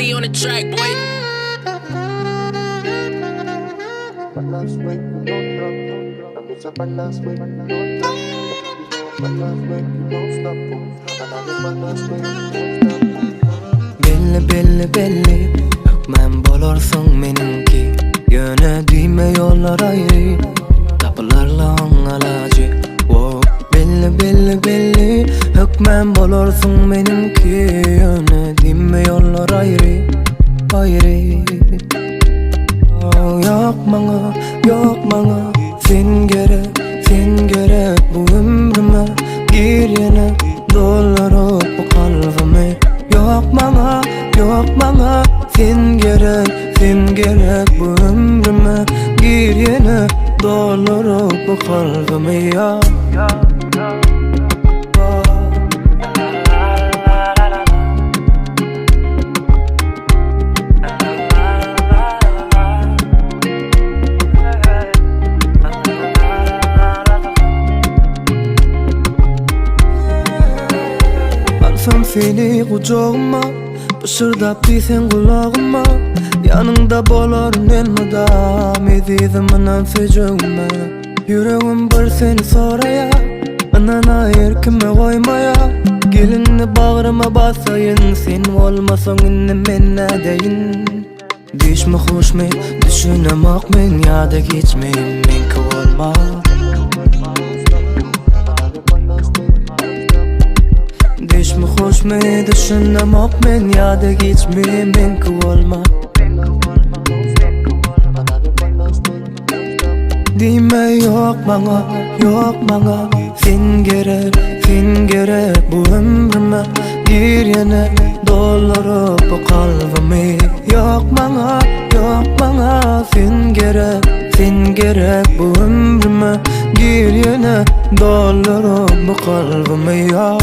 Lee on the track, boy. Belli men bolarsan menimki yöne diyme yollar ayrı tapılarla alacı. Belli hükmen bolarsan menimki yöne diyme yollar ayrı. Yok bana sen gerek bu ömrüme gir yine doldurup bu kalbimi. Yok bana sen gerek bu ömrüme gir yine doldurup bu kalbimi ya. Alsam seni kucağıma, pışırdap değsen kulağıma, yanında bolarım elmadam edizimden sıcağıma. Yüreğim var seni soraya, anana erkime koymaya. Gelinni bağrıma basayın, sen olmasan inni men nedeyin. Düşme hoş me, düşünemek men yada geçmeyim men kıvalma. Düşme hoş me, düşünemek men yada geçmeyim men kıvalma. Dime yok bana sen gerek bu ömrüme gir yine doldurup bu kalbimi. Yok bana sen gerek bu ömrüme gir yine doldurup bu kalbimi ya.